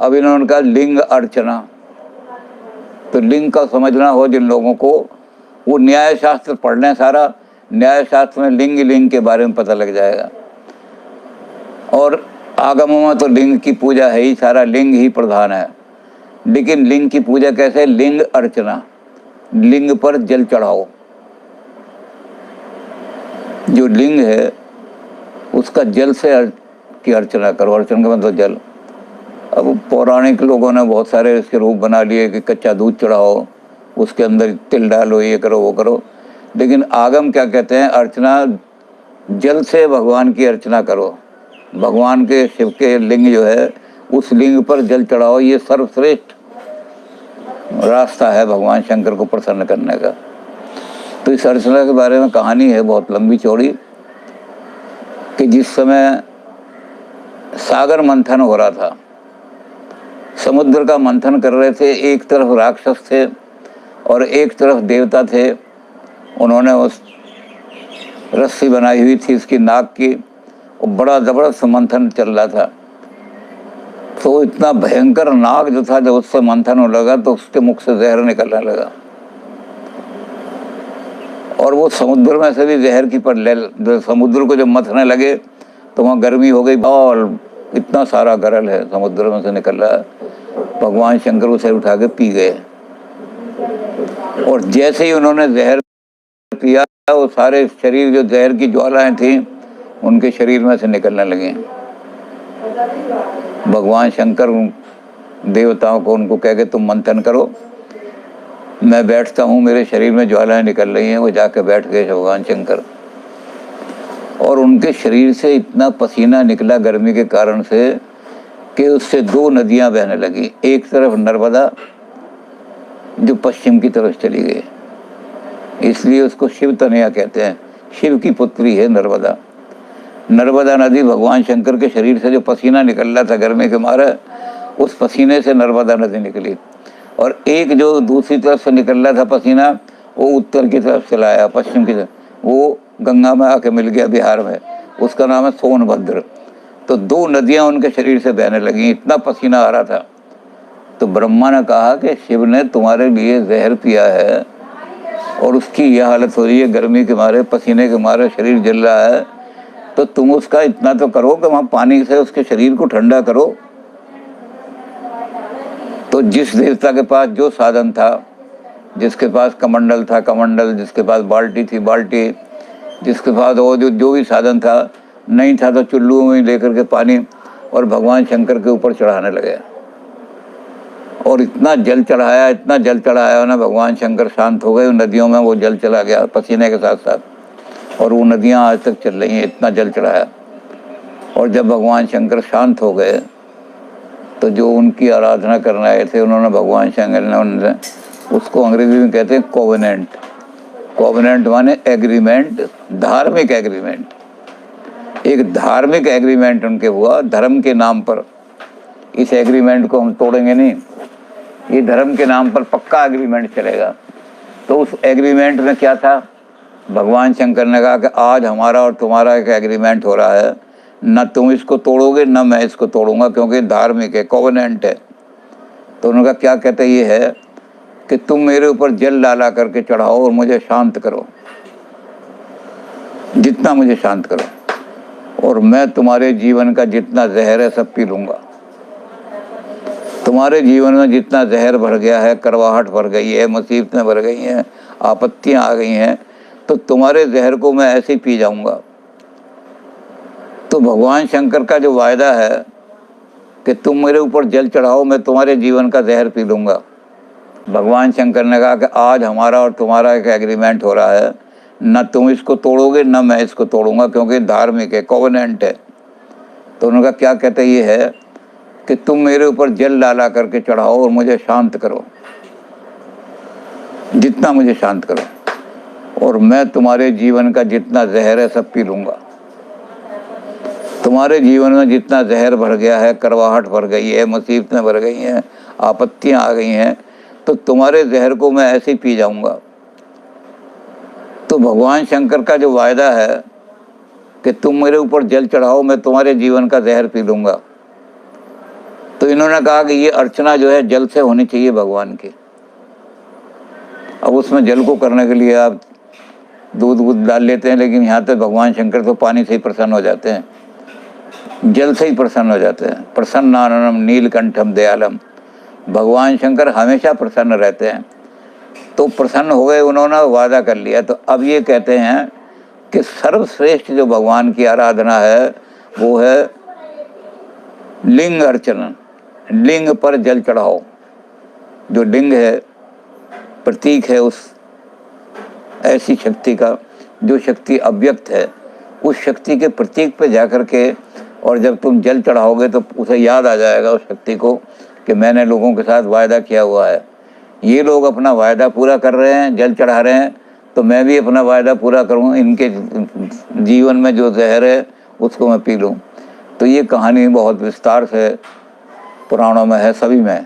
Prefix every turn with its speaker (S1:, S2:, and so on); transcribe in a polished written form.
S1: अब इन्होंने कहा लिंग अर्चना। तो लिंग का समझना हो जिन लोगों को, वो न्याय शास्त्र पढ़ लें, सारा न्याय शास्त्र में लिंग के बारे में पता लग जाएगा। और आगमों में तो लिंग की पूजा है ही, सारा लिंग ही प्रधान है। लेकिन लिंग की पूजा कैसे? लिंग अर्चना, लिंग पर जल चढ़ाओ। जो लिंग है उसका जल से की अर्चना करो। अर्चना का मतलब जल। अब पौराणिक लोगों ने बहुत सारे इसके रूप बना लिए कि कच्चा दूध चढ़ाओ, उसके अंदर तिल डालो, ये करो वो करो। लेकिन आगम क्या कहते हैं? अर्चना जल से भगवान की अर्चना करो। भगवान के शिव के लिंग जो है, उस लिंग पर जल चढ़ाओ। ये सर्वश्रेष्ठ रास्ता है भगवान शंकर को प्रसन्न करने का। तो इस अर्चना के बारे में कहानी है बहुत लंबी चौड़ी, कि जिस समय सागर मंथन हो रहा था, समुद्र का मंथन कर रहे थे, एक तरफ राक्षस थे और एक तरफ देवता थे। उन्होंने उस रस्सी बनाई हुई थी इसकी नाग की, और बड़ा जबरदस्त मंथन चल रहा था। तो इतना भयंकर नाग जो था, जब उससे मंथन होने लगा तो उसके मुख से जहर निकलने लगा, और वो समुद्र में से भी जहर की पर समुद्र को जब मथने लगे तो वहाँ गर्मी हो गई, और इतना सारा गरल है समुद्र में से निकल रहा है। भगवान शंकर उसे उठा के पी गए, और जैसे ही उन्होंने जहर पिया, वो सारे शरीर जो जहर की ज्वालाएं थी उनके शरीर में से निकलने लगे। भगवान शंकर देवताओं को उनको कह के तुम मंथन करो, मैं बैठता हूँ, मेरे शरीर में ज्वालाएं निकल रही हैं। वो जाके बैठ गए भगवान शंकर, और उनके शरीर से इतना पसीना निकला गर्मी के कारण से कि उससे दो नदियां बहने लगी। एक तरफ नर्मदा जो पश्चिम की तरफ चली गई, इसलिए उसको शिव तनया कहते हैं। शिव की पुत्री है नर्मदा। नर्मदा नदी भगवान शंकर के शरीर से जो पसीना निकल रहा था गर्मी के मारे, उस पसीने से नर्मदा नदी निकली। और एक जो दूसरी तरफ से निकल रहा था पसीना, वो उत्तर की तरफ चला आया, पश्चिम की तरफ, वो गंगा में आके मिल गया बिहार में, उसका नाम है सोनभद्र। तो दो नदियां उनके शरीर से बहने लगी, इतना पसीना आ रहा था। तो ब्रह्मा ने कहा कि शिव ने तुम्हारे लिए जहर पिया है और उसकी यह हालत हो रही है, गर्मी के मारे, पसीने के मारे शरीर जल रहा है, तो तुम उसका इतना तो करो कि वहाँ पानी से उसके शरीर को ठंडा करो। तो जिस देवता के पास जो साधन था, जिसके पास कमंडल था कमंडल, जिसके पास बाल्टी थी बाल्टी, जिसके पास वो जो भी साधन था, नहीं था तो चुल्लू में लेकर के पानी और भगवान शंकर के ऊपर चढ़ाने लगे। और इतना जल चढ़ाया ना, भगवान शंकर शांत हो गए। उन नदियों में वो जल चला गया पसीने के साथ साथ, और वो नदियाँ आज तक चल रही हैं, इतना जल चढ़ाया। और जब भगवान शंकर शांत हो गए तो जो उनकी आराधना करने आए थे, उन्होंने भगवान शंकर ने उसको अंग्रेजी में कहते हैं कोवेनेंट। कोवेनेंट माने एग्रीमेंट, धार्मिक एग्रीमेंट। एक धार्मिक एग्रीमेंट उनके हुआ धर्म के नाम पर। इस एग्रीमेंट को हम तोड़ेंगे नहीं, ये धर्म के नाम पर पक्का एग्रीमेंट चलेगा। तो उस एग्रीमेंट में क्या था? भगवान शंकर ने कहा कि आज हमारा और तुम्हारा एक एग्रीमेंट हो रहा है, न तुम इसको तोड़ोगे न मैं इसको तोड़ूंगा, क्योंकि धार्मिक है, कोवेनेंट है। तो उन्होंने कहा क्या कहते? ये है कि तुम मेरे ऊपर जल डाला करके चढ़ाओ और मुझे शांत करो, जितना मुझे शांत करो, और मैं तुम्हारे जीवन का जितना जहर है सब पी लूंगा। तुम्हारे जीवन में जितना जहर भर गया है, करवाहट भर गई है, मुसीबतें भर गई हैं, आपत्तियां आ गई हैं, तो तुम्हारे जहर को मैं ऐसे ही पी जाऊंगा। तो भगवान शंकर का जो वायदा है कि तुम मेरे ऊपर जल चढ़ाओ, मैं तुम्हारे जीवन का जहर पी लूंगा। भगवान शंकर ने कहा कि आज हमारा और तुम्हारा एक एग्रीमेंट हो रहा है, न तुम इसको तोड़ोगे न मैं इसको तोड़ूंगा, क्योंकि धार्मिक है, कोवेनेंट है। तो उन्होंने कहा क्या कहते? ये है कि तुम मेरे ऊपर जल डाला करके चढ़ाओ और मुझे शांत करो, जितना मुझे शांत करो, और मैं तुम्हारे जीवन का जितना जहर है सब पी लूंगा। तुम्हारे जीवन में जितना जहर भर गया है, करवाहट भर गई है, मुसीबतें भर गई हैं, आपत्तियां आ गई हैं, तो तुम्हारे जहर को मैं ऐसे ही पी जाऊंगा। तो भगवान शंकर का जो वायदा है कि तुम मेरे ऊपर जल चढ़ाओ, मैं तुम्हारे जीवन का जहर पी लूंगा। तो इन्होंने कहा कि ये अर्चना जो है जल से होनी चाहिए भगवान की। अब उसमें जल को करने के लिए आप दूध वूध डाल लेते हैं, लेकिन यहाँ तो भगवान शंकर तो पानी से ही प्रसन्न हो जाते हैं, जल से ही प्रसन्न हो जाते हैं। प्रसन्नाननम नीलकंठम दयालम, भगवान शंकर हमेशा प्रसन्न रहते हैं। तो प्रसन्न हो गए, उन्होंने वादा कर लिया। तो अब ये कहते हैं कि सर्वश्रेष्ठ जो भगवान की आराधना है वो है लिंग अर्चन, लिंग पर जल चढ़ाओ। जो लिंग है प्रतीक है उस ऐसी शक्ति का, जो शक्ति अव्यक्त है, उस शक्ति के प्रतीक पे जाकर के, और जब तुम जल चढ़ाओगे तो उसे याद आ जाएगा उस शक्ति को कि मैंने लोगों के साथ वायदा किया हुआ है। ये लोग अपना वायदा पूरा कर रहे हैं, जल चढ़ा रहे हैं, तो मैं भी अपना वायदा पूरा करूँ, इनके जीवन में जो जहर है उसको मैं पी लूँ। तो ये कहानी बहुत विस्तार से पुराणों में है, सभी में।